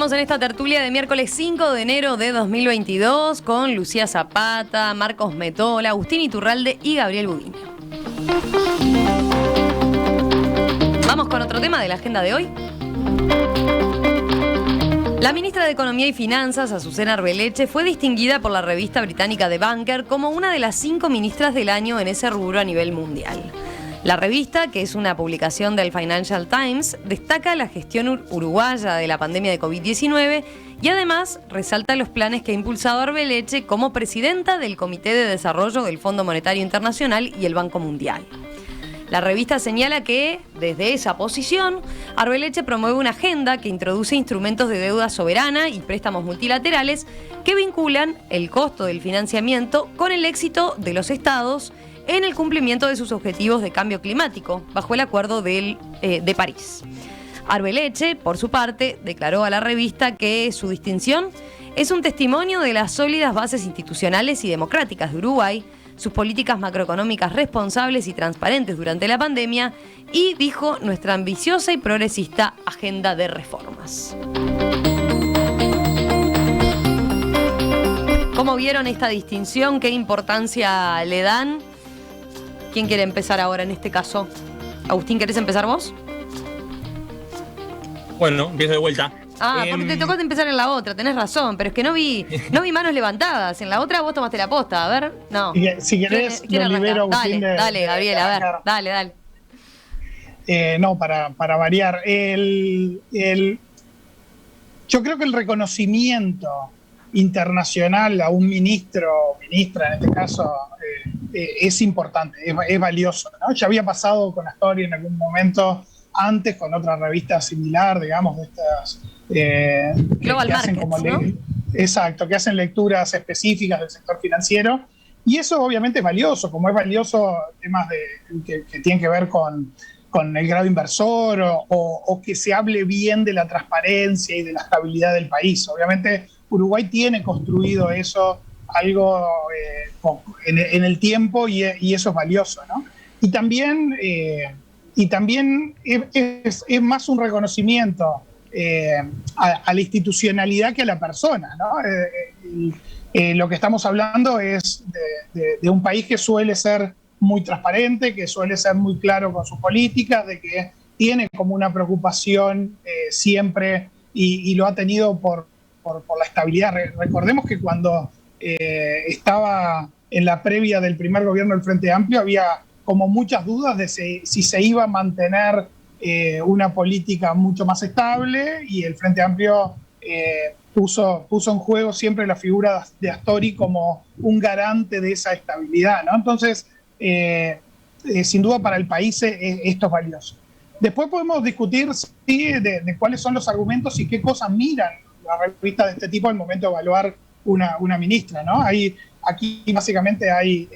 Estamos en esta tertulia de miércoles 5 de enero de 2022 con Lucía Zapata, Marcos Metola, Agustín Iturralde y Gabriel Budiño. Vamos con otro tema de la agenda de hoy. La ministra de Economía y Finanzas, Azucena Arbeleche, fue distinguida por la revista británica The Banker como una de las 5 ministras del año en ese rubro a nivel mundial. La revista, que es una publicación del Financial Times, destaca la gestión uruguaya de la pandemia de COVID-19 y además resalta los planes que ha impulsado Arbeleche como presidenta del Comité de Desarrollo del Fondo Monetario Internacional y el Banco Mundial. La revista señala que, desde esa posición, Arbeleche promueve una agenda que introduce instrumentos de deuda soberana y préstamos multilaterales que vinculan el costo del financiamiento con el éxito de los estados en el cumplimiento de sus objetivos de cambio climático, bajo el Acuerdo de París. Arbeleche, por su parte, declaró a la revista que su distinción es un testimonio de las sólidas bases institucionales y democráticas de Uruguay, sus políticas macroeconómicas responsables y transparentes durante la pandemia y, dijo, nuestra ambiciosa y progresista agenda de reformas. ¿Cómo vieron esta distinción? ¿Qué importancia le dan? ¿Quién quiere empezar ahora en este caso? Agustín, ¿querés empezar vos? Bueno, empiezo de vuelta. Porque te tocó empezar en la otra, tenés razón, pero es que no vi manos levantadas. En la otra vos tomaste la posta, a ver, no. Si querés, lo libero, Agustín. Dale, Gabriel, a ver, dale. No, para variar. Yo creo que el reconocimiento internacional a un ministro o ministra, en este caso, es importante, es valioso, ¿no? Ya había pasado con Astori en algún momento antes, con otra revista similar, digamos, de estas Global que hacen Markets, como ¿no? Exacto, que hacen lecturas específicas del sector financiero, y eso obviamente es valioso, como es valioso temas que tienen que ver con el grado inversor o que se hable bien de la transparencia y de la estabilidad del país. Obviamente Uruguay tiene construido eso algo en el tiempo y eso es valioso, ¿no? Y también es más un reconocimiento a la institucionalidad que a la persona, ¿no? Lo que estamos hablando es de un país que suele ser muy transparente, que suele ser muy claro con sus políticas, de que tiene como una preocupación siempre y lo ha tenido por la estabilidad. Recordemos que cuando estaba en la previa del primer gobierno del Frente Amplio había como muchas dudas de si se iba a mantener una política mucho más estable, y el Frente Amplio puso en juego siempre la figura de Astori como un garante de esa estabilidad, ¿no? Entonces, sin duda para el país esto es valioso. Después podemos discutir de cuáles son los argumentos y qué cosas miran las revistas de este tipo al momento de evaluar una ministra, ¿no? Aquí básicamente hay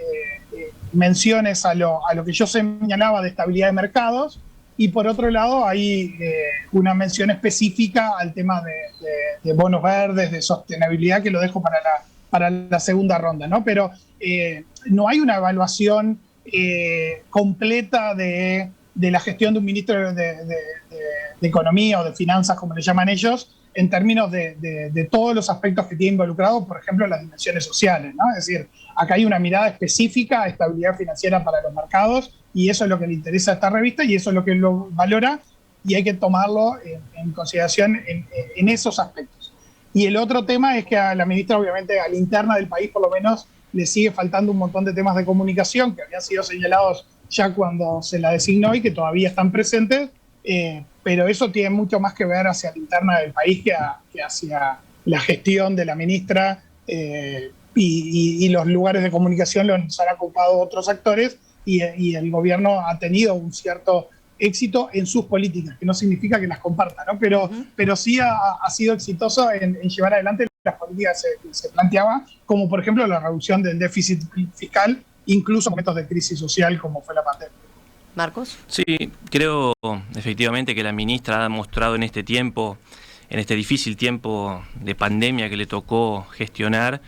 menciones a lo que yo señalaba de estabilidad de mercados, y por otro lado hay una mención específica al tema de bonos verdes, de sostenibilidad, que lo dejo para la segunda ronda, ¿no? Pero no hay una evaluación completa de la gestión de un ministro de Economía o de Finanzas, como le llaman ellos, en términos de todos los aspectos que tiene involucrado, por ejemplo, las dimensiones sociales, ¿no? Es decir, acá hay una mirada específica a estabilidad financiera para los mercados, y eso es lo que le interesa a esta revista y eso es lo que lo valora, y hay que tomarlo en consideración en esos aspectos. Y el otro tema es que a la ministra, obviamente, a la interna del país por lo menos, le sigue faltando un montón de temas de comunicación que habían sido señalados ya cuando se la designó y que todavía están presentes, pero eso tiene mucho más que ver hacia la interna del país que hacia la gestión de la ministra, y los lugares de comunicación los han ocupado otros actores, y el gobierno ha tenido un cierto éxito en sus políticas, que no significa que las comparta, ¿no? Pero sí ha sido exitoso en llevar adelante las políticas que se planteaba, como por ejemplo la reducción del déficit fiscal, incluso en momentos de crisis social como fue la pandemia. Marcos. Sí, creo efectivamente que la ministra ha mostrado en este tiempo, en este difícil tiempo de pandemia que le tocó gestionar,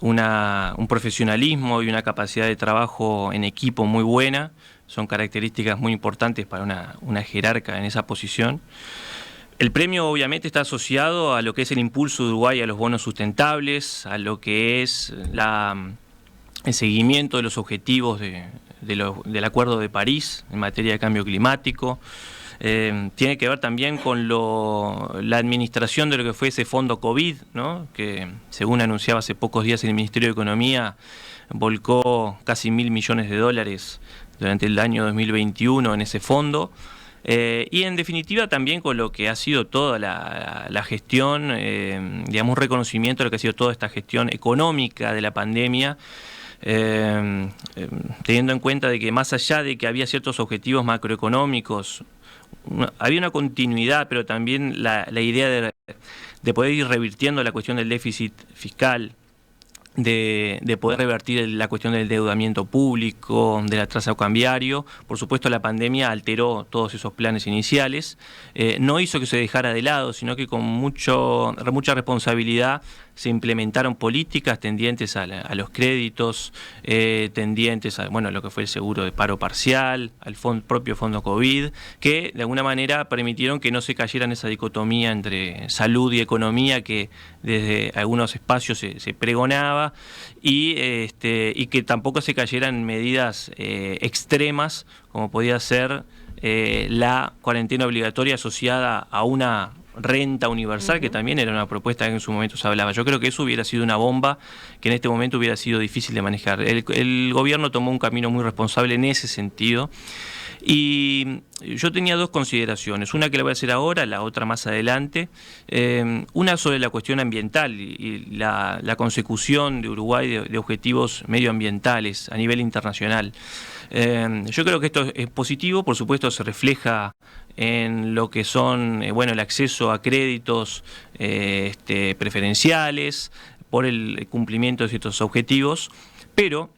un profesionalismo y una capacidad de trabajo en equipo muy buena. Son características muy importantes para una jerarca en esa posición. El premio obviamente está asociado a lo que es el impulso de Uruguay a los bonos sustentables, a lo que es el seguimiento de los objetivos del Acuerdo de París en materia de cambio climático. Tiene que ver también con la administración de lo que fue ese fondo COVID, ¿no? Que según anunciaba hace pocos días el Ministerio de Economía, volcó casi $1.000 millones durante el año 2021 en ese fondo. Y en definitiva también con lo que ha sido toda la gestión, digamos, un reconocimiento de lo que ha sido toda esta gestión económica de la pandemia, teniendo en cuenta de que más allá de que había ciertos objetivos macroeconómicos, había una continuidad, pero también la idea de poder ir revirtiendo la cuestión del déficit fiscal, de poder revertir la cuestión del endeudamiento público, del atraso cambiario. Por supuesto, la pandemia alteró todos esos planes iniciales, no hizo que se dejara de lado, sino que con mucha responsabilidad se implementaron políticas tendientes a los créditos, tendientes a lo que fue el seguro de paro parcial, al propio fondo COVID, que de alguna manera permitieron que no se cayera en esa dicotomía entre salud y economía que desde algunos espacios se pregonaba, y que tampoco se cayeran medidas extremas como podía ser la cuarentena obligatoria asociada a una renta universal, que también era una propuesta que en su momento se hablaba. Yo creo que eso hubiera sido una bomba que en este momento hubiera sido difícil de manejar. El gobierno tomó un camino muy responsable en ese sentido. Y yo tenía dos consideraciones, una que la voy a hacer ahora, la otra más adelante. Una sobre la cuestión ambiental y la consecución de Uruguay de objetivos medioambientales a nivel internacional. Yo creo que esto es positivo, por supuesto se refleja en lo que son el acceso a créditos preferenciales por el cumplimiento de ciertos objetivos, pero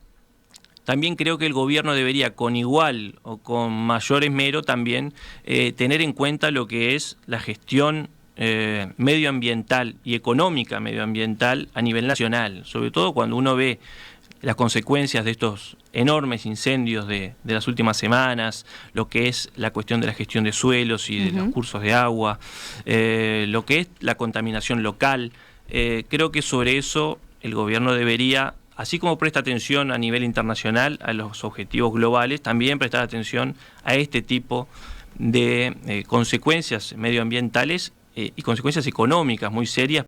también creo que el gobierno debería, con igual o con mayor esmero, también tener en cuenta lo que es la gestión medioambiental y económica medioambiental a nivel nacional, sobre todo cuando uno ve las consecuencias de estos enormes incendios de las últimas semanas, lo que es la cuestión de la gestión de suelos y de los cursos de agua, lo que es la contaminación local. Creo que sobre eso el gobierno debería, así como presta atención a nivel internacional a los objetivos globales, también prestar atención a este tipo de consecuencias medioambientales y consecuencias económicas muy serias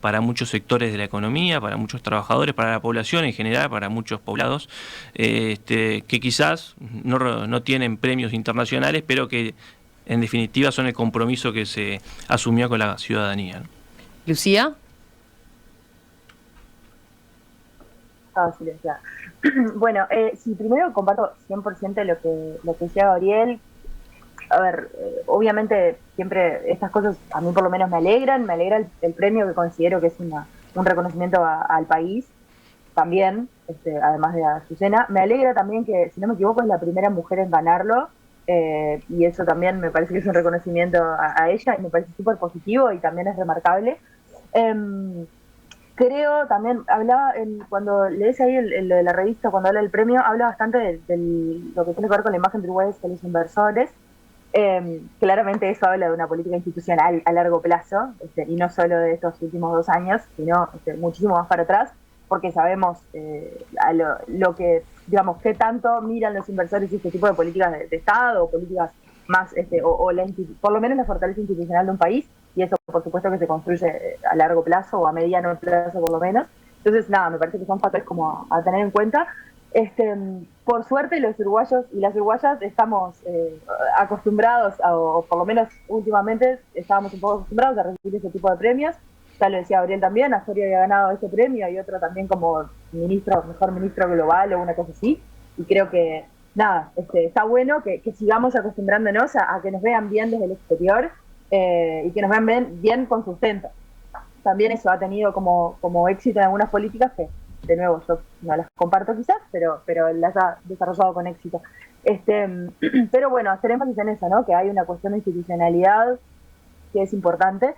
para muchos sectores de la economía, para muchos trabajadores, para la población en general, para muchos poblados, que quizás no tienen premios internacionales, pero que en definitiva son el compromiso que se asumió con la ciudadanía, ¿no? Lucía. Silenciada. Bueno, sí, primero comparto 100% lo que decía Gabriel. A ver, obviamente siempre estas cosas a mí por lo menos me alegra el premio, que considero que es un reconocimiento al país también, además de a Azucena. Me alegra también que, si no me equivoco, es la primera mujer en ganarlo, y eso también me parece que es un reconocimiento a ella, y me parece súper positivo y también es remarcable. Creo también, hablaba, cuando lees ahí lo de la revista, cuando habla del premio, habla bastante de lo que tiene que ver con la imagen de Uruguay de los inversores. Claramente eso habla de una política institucional a largo plazo, y no solo de estos últimos 2 años, sino muchísimo más para atrás, porque sabemos lo que, digamos, qué tanto miran los inversores este tipo de políticas de Estado, o políticas más, por lo menos la fortaleza institucional de un país, y eso por supuesto que se construye a largo plazo o a mediano plazo por lo menos. Entonces nada, me parece que son factores como a tener en cuenta. Por suerte los uruguayos y las uruguayas estamos acostumbrados, o por lo menos últimamente estábamos un poco acostumbrados a recibir ese tipo de premios. Ya lo decía Gabriel también, Azoria había ganado este premio y otro también como mejor ministro global o una cosa así, y creo que nada, está bueno que sigamos acostumbrándonos a que nos vean bien desde el exterior, y que nos vean bien con sustento. También eso ha tenido como éxito en algunas políticas que, de nuevo, yo no las comparto quizás, pero las ha desarrollado con éxito. Pero bueno, hacer énfasis en eso, ¿no? Que hay una cuestión de institucionalidad que es importante,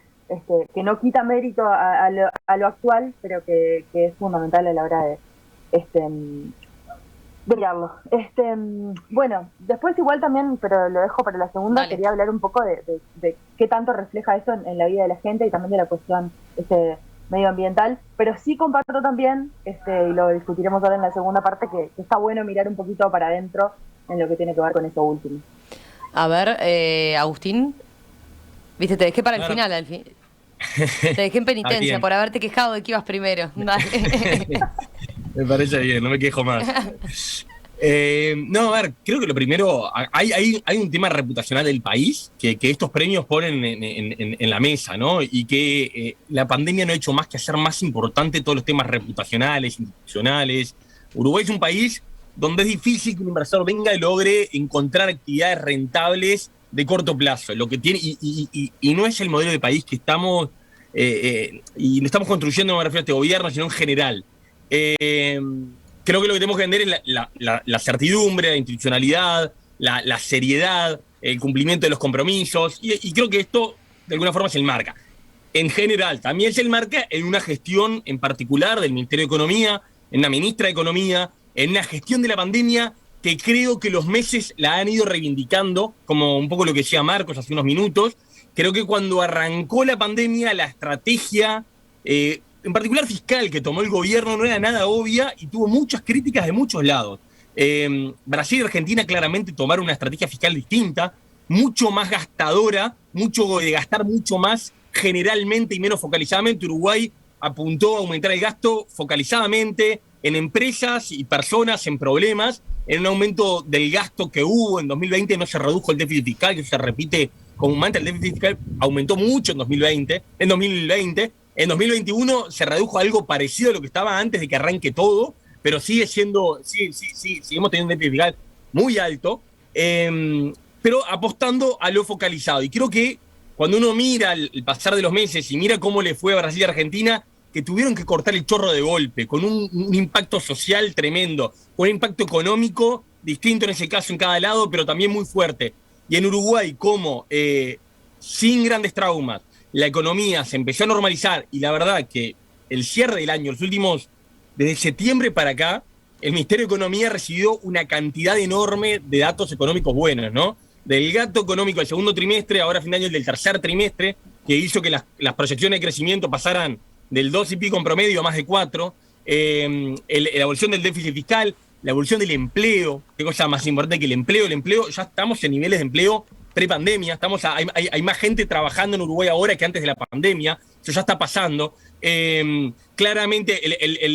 que no quita mérito a lo, de mirarlo. Bueno, después igual también, pero lo dejo para la segunda, Dale. quería hablar un poco de qué tanto refleja eso en la vida de la gente y también de la cuestión medioambiental, pero sí comparto también, y lo discutiremos ahora en la segunda parte, que está bueno mirar un poquito para adentro en lo que tiene que ver con eso último. A ver, Agustín, viste, te dejé para el Claro. final, te dejé en penitencia bien. por haberte quejado de que ibas primero. Dale. Me parece bien, no me quejo más. No, a ver, creo que lo primero, hay un tema reputacional del país que estos premios ponen en la mesa, ¿no? Y que la pandemia no ha hecho más que hacer más importante todos los temas reputacionales, institucionales. Uruguay es un país donde es difícil que un inversor venga y logre encontrar actividades rentables de corto plazo. Lo que tiene, y no es el modelo de país que estamos, y lo estamos construyendo, no me refiero a este gobierno, sino en general. Creo que lo que tenemos que vender es la certidumbre, la institucionalidad, la seriedad, el cumplimiento de los compromisos, y creo que esto de alguna forma se enmarca. En general, también se enmarca en una gestión en particular del Ministerio de Economía, en una ministra de Economía, en una gestión de la pandemia que creo que los meses la han ido reivindicando, como un poco lo que decía Marcos hace unos minutos. Creo que cuando arrancó la pandemia, la estrategia en particular fiscal, que tomó el gobierno no era nada obvia y tuvo muchas críticas de muchos lados. Brasil y Argentina claramente tomaron una estrategia fiscal distinta, mucho más gastadora, mucho de gastar mucho más generalmente y menos focalizadamente. Uruguay apuntó a aumentar el gasto focalizadamente en empresas y personas en problemas, en un aumento del gasto que hubo en 2020, no se redujo el déficit fiscal, que se repite comúnmente. El déficit fiscal aumentó mucho en 2020. En 2021 se redujo a algo parecido a lo que estaba antes de que arranque todo, pero seguimos teniendo un déficit fiscal muy alto, pero apostando a lo focalizado. Y creo que cuando uno mira el pasar de los meses y mira cómo le fue a Brasil y Argentina, que tuvieron que cortar el chorro de golpe, con un impacto social tremendo, con un impacto económico distinto en ese caso en cada lado, pero también muy fuerte. Y en Uruguay, como sin grandes traumas, la economía se empezó a normalizar, y la verdad que el cierre del año, desde septiembre para acá, el Ministerio de Economía recibió una cantidad enorme de datos económicos buenos, ¿no? Del gasto económico del segundo trimestre, ahora a fin de año el del tercer trimestre, que hizo que las proyecciones de crecimiento pasaran del 2 y pico en promedio a más de 4, la evolución del déficit fiscal, la evolución del empleo, qué cosa más importante que el empleo, ya estamos en niveles de empleo pre-pandemia, hay más gente trabajando en Uruguay ahora que antes de la pandemia, eso ya está pasando. Claramente,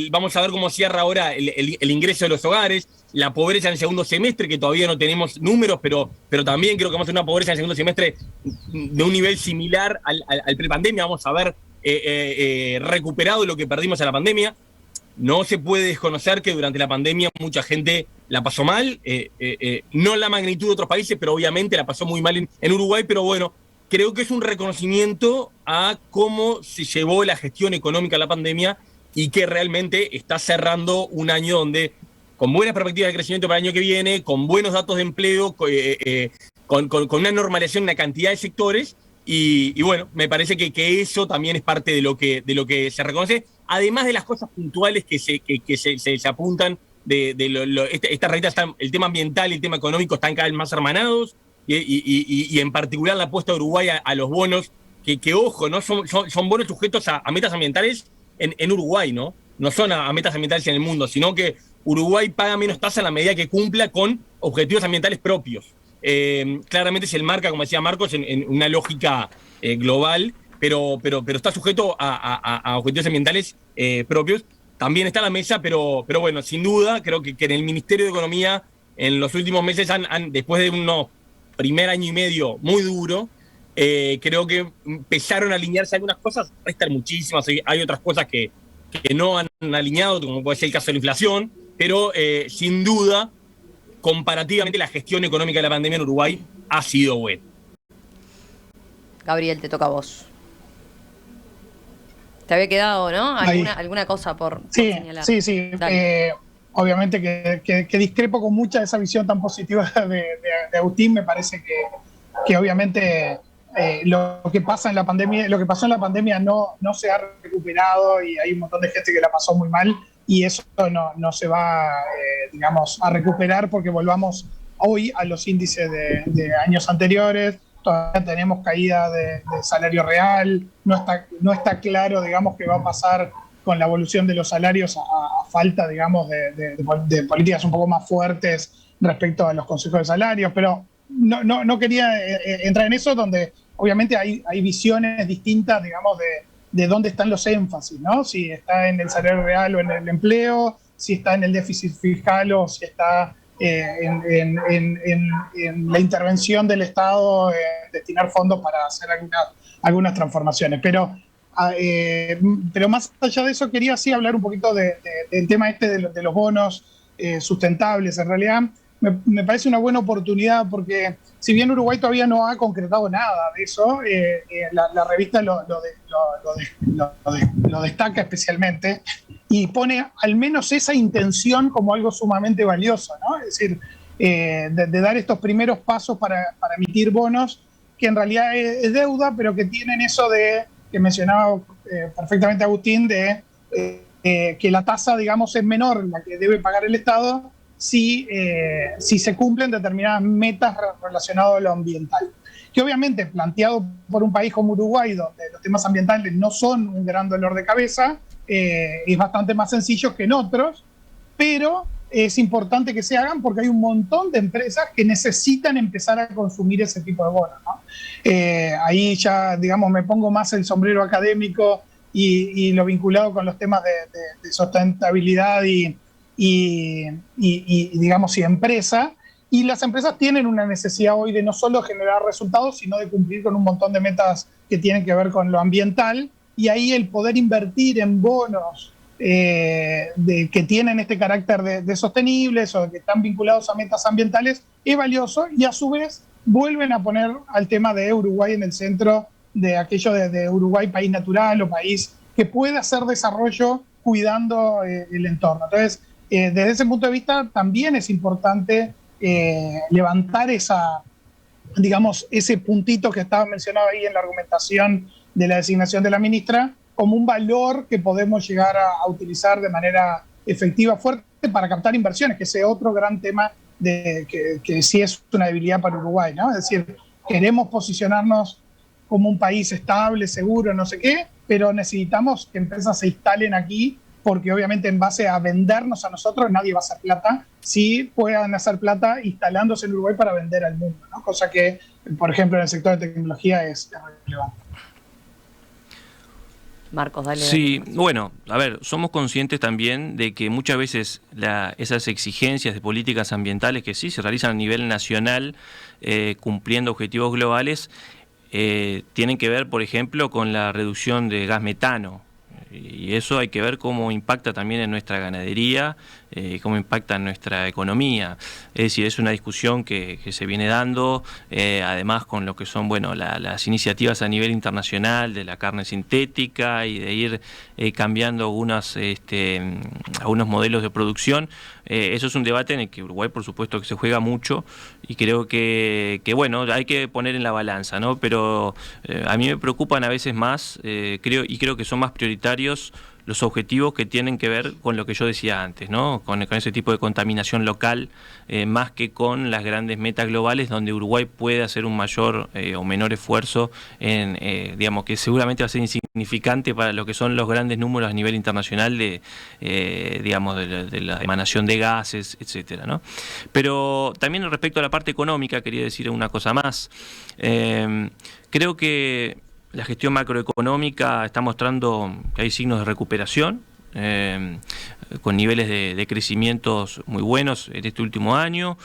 vamos a ver cómo cierra ahora el ingreso de los hogares, la pobreza en el segundo semestre, que todavía no tenemos números, pero también creo que vamos a tener una pobreza en el segundo semestre de un nivel similar al pre-pandemia. Vamos a ver recuperado lo que perdimos en la pandemia. No se puede desconocer que durante la pandemia mucha gente la pasó mal, no la magnitud de otros países, pero obviamente la pasó muy mal en Uruguay. Pero bueno, creo que es un reconocimiento a cómo se llevó la gestión económica de la pandemia y que realmente está cerrando un año donde, con buenas perspectivas de crecimiento para el año que viene, con buenos datos de empleo, con una normalización en la cantidad de sectores. Y bueno, me parece que eso también es parte de lo que se reconoce, además de las cosas puntuales que se apuntan. Esta realidad, el tema ambiental y el tema económico están cada vez más hermanados, y en particular la apuesta de Uruguay a los bonos, que ojo, ¿no? Son bonos sujetos a metas ambientales en Uruguay, ¿no? No son a metas ambientales en el mundo, sino que Uruguay paga menos tasa en la medida que cumpla con objetivos ambientales propios. Claramente se enmarca, como decía Marcos, en una lógica global, pero está sujeto a objetivos ambientales propios. También está a la mesa, pero bueno, sin duda, creo que en el Ministerio de Economía, en los últimos meses, después de unos primer año y medio muy duro, creo que empezaron a alinearse algunas cosas, restan muchísimas, hay otras cosas que no han alineado, como puede ser el caso de la inflación, pero sin duda, comparativamente, la gestión económica de la pandemia en Uruguay ha sido buena. Gabriel, te toca a vos. Te había quedado, ¿no? ¿Alguna cosa por señalar? Sí. Obviamente que discrepo con mucha de esa visión tan positiva de Agustín. Me parece que obviamente lo que pasó en la pandemia no se ha recuperado, y hay un montón de gente que la pasó muy mal. y eso no se va, digamos, a recuperar porque volvamos hoy a los índices de años anteriores. Todavía tenemos caída de salario real, no está claro, digamos, qué va a pasar con la evolución de los salarios a falta, digamos, de políticas un poco más fuertes respecto a los consejos de salarios, pero no quería entrar en eso, donde obviamente hay visiones distintas, digamos, de dónde están los énfasis, ¿no? Si está en el salario real o en el empleo, si está en el déficit fiscal o si está en la intervención del Estado, destinar fondos para hacer algunas transformaciones. Pero más allá de eso, quería sí hablar un poquito del tema de los bonos sustentables. En realidad, me parece una buena oportunidad porque si bien Uruguay todavía no ha concretado nada de eso, la revista lo destaca especialmente y pone al menos esa intención como algo sumamente valioso, ¿no? Es decir, de dar estos primeros pasos para emitir bonos que en realidad es deuda, pero que tienen eso que mencionaba perfectamente Agustín, que la tasa, digamos, es menor la que debe pagar el Estado si se cumplen determinadas metas relacionadas a lo ambiental. Que obviamente, planteado por un país como Uruguay, donde los temas ambientales no son un gran dolor de cabeza, es bastante más sencillo que en otros, pero es importante que se hagan porque hay un montón de empresas que necesitan empezar a consumir ese tipo de bonos, ¿no? Ahí ya, digamos, me pongo más el sombrero académico y lo vinculado con los temas de sustentabilidad y digamos, y empresa. Y las empresas tienen una necesidad hoy de no solo generar resultados, sino de cumplir con un montón de metas que tienen que ver con lo ambiental. Y ahí el poder invertir en bonos que tienen este carácter de sostenibles o que están vinculados a metas ambientales es valioso, y a su vez vuelven a poner al tema de Uruguay en el centro de aquello de Uruguay país natural o país que puede hacer desarrollo cuidando el entorno. Entonces, desde ese punto de vista también es importante levantar digamos, ese puntito que estaba mencionado ahí en la argumentación de la designación de la ministra, como un valor que podemos llegar a utilizar de manera efectiva, fuerte, para captar inversiones, que ese otro gran tema que sí es una debilidad para Uruguay, ¿no? Es decir, queremos posicionarnos como un país estable, seguro, no sé qué, pero necesitamos que empresas se instalen aquí, porque obviamente en base a vendernos a nosotros nadie va a hacer plata, si puedan hacer plata instalándose en Uruguay para vender al mundo, ¿no? Cosa que, por ejemplo, en el sector de tecnología es relevante. Marcos, dale. Sí, bueno, a ver, somos conscientes también de que muchas veces esas exigencias de políticas ambientales que sí se realizan a nivel nacional, cumpliendo objetivos globales, tienen que ver, por ejemplo, con la reducción de gas metano. Y eso hay que ver cómo impacta también en nuestra ganadería, cómo impacta en nuestra economía. Es decir, es una discusión que se viene dando, además con lo que son, bueno, las iniciativas a nivel internacional de la carne sintética y de ir cambiando algunos modelos de producción. Eso es un debate en el que Uruguay, por supuesto, que se juega mucho, y creo que bueno, hay que poner en la balanza, ¿no? Pero a mí me preocupan a veces más, creo que son más prioritarios los objetivos que tienen que ver con lo que yo decía antes, ¿no? Con ese tipo de contaminación local, más que con las grandes metas globales, donde Uruguay puede hacer un mayor o menor esfuerzo digamos, que seguramente va a ser insignificante para lo que son los grandes números a nivel internacional digamos, de la emanación de gases, etcétera, ¿no? Pero también respecto a la parte económica, quería decir una cosa más. Creo que la gestión macroeconómica está mostrando que hay signos de recuperación, con niveles de crecimientos muy buenos en este último año,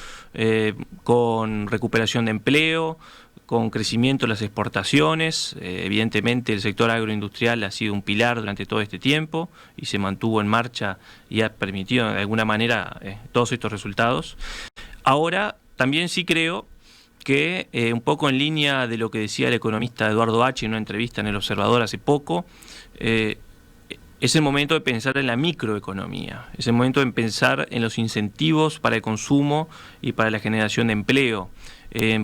con recuperación de empleo, con crecimiento de las exportaciones. Evidentemente el sector agroindustrial ha sido un pilar durante todo este tiempo y se mantuvo en marcha y ha permitido de alguna manera todos estos resultados. Ahora también sí creo que un poco en línea de lo que decía el economista Eduardo H. en una entrevista en El Observador hace poco, es el momento de pensar en la microeconomía, es el momento de pensar en los incentivos para el consumo y para la generación de empleo.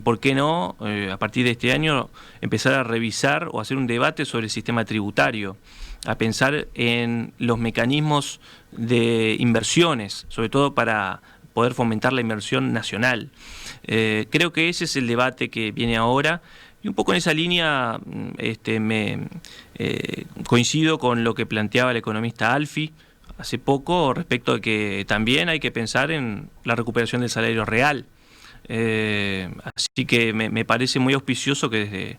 ¿Por qué no, a partir de este año, empezar a revisar o hacer un debate sobre el sistema tributario, a pensar en los mecanismos de inversiones, sobre todo para poder fomentar la inversión nacional. Creo que ese es el debate que viene ahora. Y un poco en esa línea coincido con lo que planteaba el economista Alfi hace poco respecto de que también hay que pensar en la recuperación del salario real. Así que me parece muy auspicioso que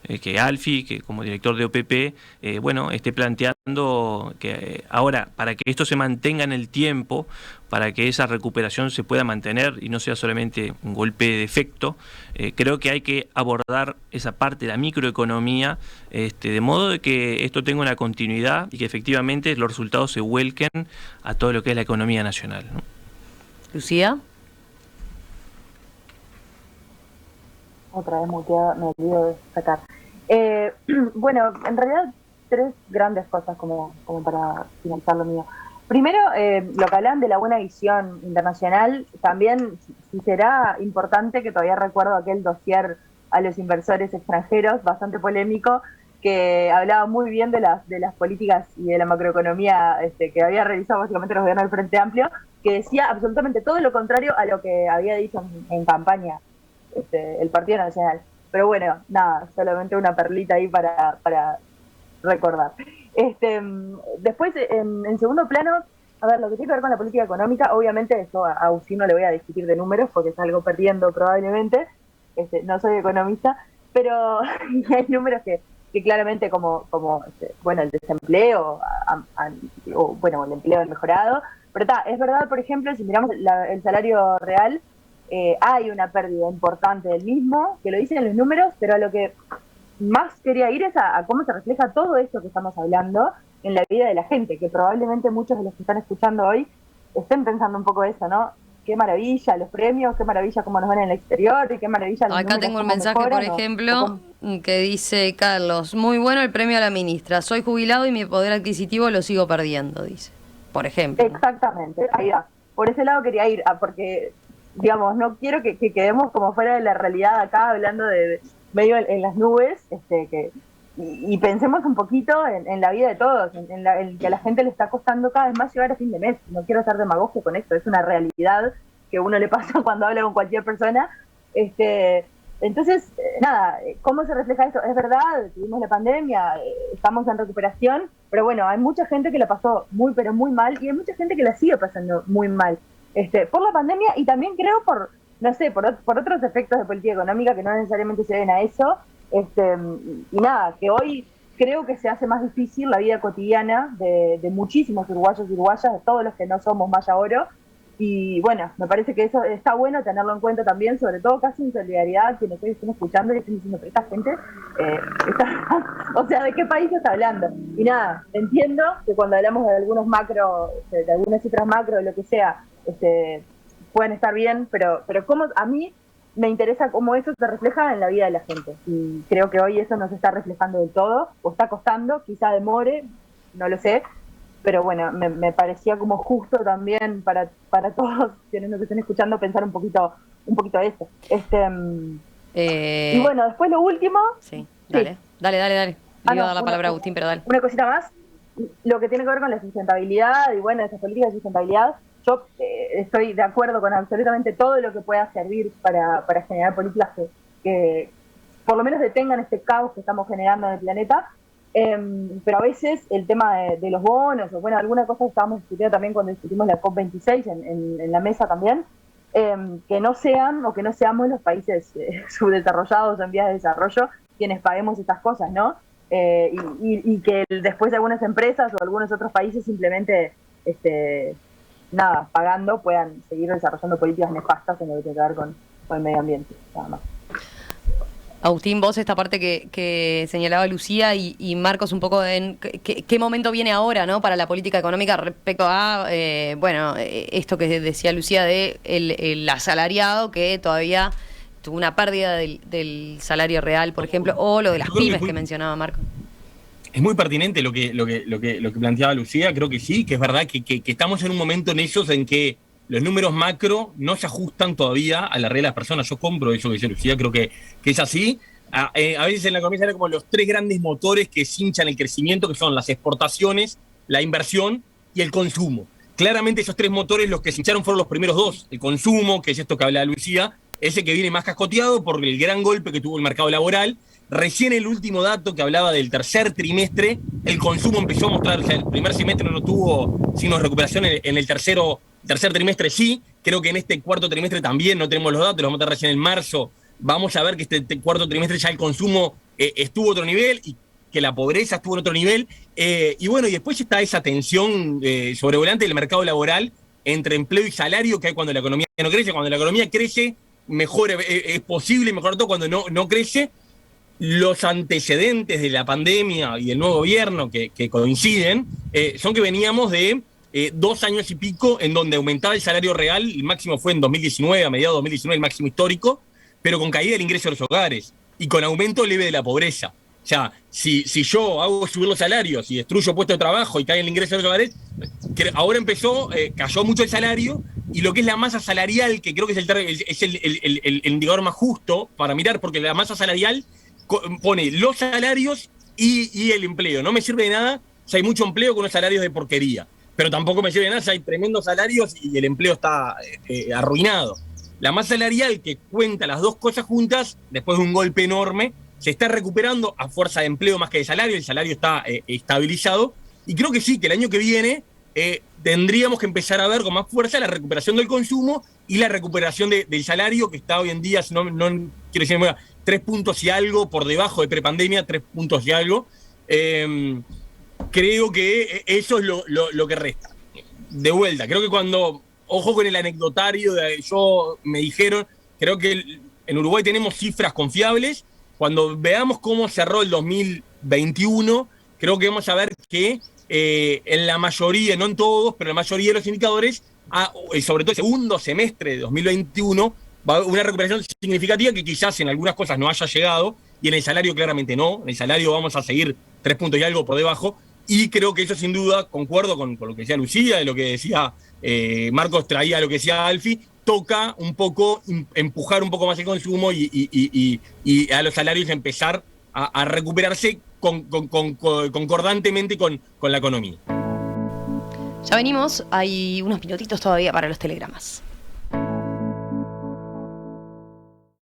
desde que Alfi, que como director de OPP, esté planteando que ahora, para que esto se mantenga en el tiempo, para que esa recuperación se pueda mantener y no sea solamente un golpe de efecto, creo que hay que abordar esa parte de la microeconomía, de modo de que esto tenga una continuidad y que efectivamente los resultados se vuelquen a todo lo que es la economía nacional, ¿no? Lucía. Otra vez muteada, me olvido de sacar. Bueno, en realidad 3 grandes cosas como para finalizar lo mío. Primero, lo que hablan de la buena visión internacional, también sí será importante, que todavía recuerdo aquel dossier a los inversores extranjeros, bastante polémico, que hablaba muy bien de las políticas y de la macroeconomía que había realizado básicamente los gobiernos del Frente Amplio, que decía absolutamente todo lo contrario a lo que había dicho en campaña el Partido Nacional. Pero bueno, nada, solamente una perlita ahí para recordar. Después, en segundo plano, a ver, lo que tiene que ver con la política económica, obviamente eso a Agustín no le voy a discutir de números porque salgo perdiendo probablemente, no soy economista, pero hay números que claramente como el desempleo, el empleo mejorado, pero es verdad, por ejemplo, si miramos el salario real, hay una pérdida importante del mismo, que lo dicen los números, pero a lo que más quería ir es a cómo se refleja todo esto que estamos hablando en la vida de la gente, que probablemente muchos de los que están escuchando hoy estén pensando un poco eso, ¿no? Qué maravilla los premios, qué maravilla cómo nos van en el exterior, y qué maravilla los Acá números, tengo un cómo mensaje, mejoran, por ejemplo, que dice Carlos: muy bueno el premio a la ministra, soy jubilado y mi poder adquisitivo lo sigo perdiendo, dice, por ejemplo. Exactamente, ahí va. Por ese lado quería ir, porque digamos, no quiero que quedemos como fuera de la realidad acá, hablando de medio en las nubes, y pensemos un poquito en la vida de todos, en que a la gente le está costando cada vez más llegar a fin de mes. No quiero hacer demagogia con esto, es una realidad que uno le pasa cuando habla con cualquier persona. Entonces, nada, ¿cómo se refleja esto? Es verdad, tuvimos la pandemia, estamos en recuperación, pero bueno, hay mucha gente que la pasó muy, pero muy mal, y hay mucha gente que la sigue pasando muy mal. Por la pandemia, y también creo por otros efectos de política económica que no necesariamente se deben a eso, y nada, que hoy creo que se hace más difícil la vida cotidiana de muchísimos uruguayos y uruguayas, de todos los que no somos Maya Oro, y bueno, me parece que eso está bueno tenerlo en cuenta también, sobre todo casi en solidaridad, quienes hoy estén escuchando y estén diciendo, pero esta gente, o sea, ¿de qué país está hablando? Y nada, entiendo que cuando hablamos de algunos macro, de algunas cifras macro, de lo que sea, pueden estar bien, pero como a mí me interesa cómo eso se refleja en la vida de la gente, y creo que hoy eso no se está reflejando del todo, o está costando, quizá demore, no lo sé, pero bueno, me parecía como justo también para todos quienes nos estén escuchando pensar un poquito eso. Y bueno, después lo último. Sí, dale. Le iba a dar la palabra a Agustín, pero dale. Una cosita más, lo que tiene que ver con la sustentabilidad y bueno, esas políticas de sustentabilidad. Yo estoy de acuerdo con absolutamente todo lo que pueda servir para generar políticas que por lo menos detengan este caos que estamos generando en el planeta, pero a veces el tema de los bonos, o bueno, alguna cosa que estábamos discutiendo también cuando discutimos la COP26 en la mesa también, que no sean o que no seamos los países subdesarrollados o en vías de desarrollo quienes paguemos estas cosas, ¿no? Y que después de algunas empresas o algunos otros países simplemente pagando, puedan seguir desarrollando políticas nefastas en lo que tiene que ver con el medio ambiente, nada más. Agustín, vos esta parte que señalaba Lucía y Marcos un poco en qué momento viene ahora, ¿no?, para la política económica respecto a, esto que decía Lucía de el asalariado que todavía tuvo una pérdida del salario real, por ejemplo, o lo de las pymes que mencionaba Marcos. Es muy pertinente lo que planteaba Lucía, creo que sí, que es verdad que estamos en un momento en ellos en que los números macro no se ajustan todavía a la realidad de las personas. Yo compro eso que dice Lucía, creo que es así. A veces en la economía hay como los 3 grandes motores que cinchan el crecimiento, que son las exportaciones, la inversión y el consumo. claramente esos tres motores los que se hincharon fueron los primeros dos. El consumo, que es esto que habla Lucía, ese que viene más cascoteado por el gran golpe que tuvo el mercado laboral. Recién el último dato que hablaba del tercer trimestre, el consumo empezó a mostrar, o sea, el primer semestre no tuvo signos de recuperación, en el tercer trimestre sí, creo que en este cuarto trimestre también no tenemos los datos, los vamos a tener recién en marzo, vamos a ver que este cuarto trimestre ya el consumo estuvo a otro nivel y que la pobreza estuvo en otro nivel, y bueno, y después está esa tensión sobrevolante del mercado laboral entre empleo y salario que hay cuando la economía no crece. Cuando la economía crece, mejor es posible, mejor todo. Cuando no crece, los antecedentes de la pandemia y del nuevo gobierno que coinciden son que veníamos de 2 años y pico en donde aumentaba el salario real, el máximo fue en 2019, a mediados de 2019, el máximo histórico, pero con caída del ingreso de los hogares y con aumento leve de la pobreza. O sea, si yo hago subir los salarios y destruyo puestos de trabajo y cae el ingreso de los hogares, ahora cayó mucho el salario, y lo que es la masa salarial, que creo que es el indicador más justo para mirar, porque la masa salarial pone los salarios y el empleo. No me sirve de nada si hay mucho empleo con unos salarios de porquería, pero tampoco me sirve de nada si hay tremendos salarios y el empleo está arruinado. La masa salarial, que cuenta las dos cosas juntas, después de un golpe enorme, se está recuperando a fuerza de empleo más que de salario. El salario está estabilizado, y creo que sí, que el año que viene tendríamos que empezar a ver con más fuerza la recuperación del consumo y la recuperación del salario, que está hoy en día, no quiero decir, 3 puntos y algo por debajo de prepandemia, 3 puntos y algo. Creo que eso es lo que resta. De vuelta, creo que ojo con el anecdotario, me dijeron, creo que en Uruguay tenemos cifras confiables. Cuando veamos cómo cerró el 2021, creo que vamos a ver que en la mayoría, no en todos, pero en la mayoría de los indicadores, sobre todo el segundo semestre de 2021, va a haber una recuperación significativa que quizás en algunas cosas no haya llegado, y en el salario claramente no. En el salario vamos a seguir 3 puntos y algo por debajo, y creo que eso sin duda, concuerdo con lo que decía Lucía, de lo que decía Marcos, traía lo que decía Alfie, toca un poco empujar un poco más el consumo y a los salarios empezar a recuperarse concordantemente con la economía. Ya venimos, hay unos minutitos todavía para los telegramas.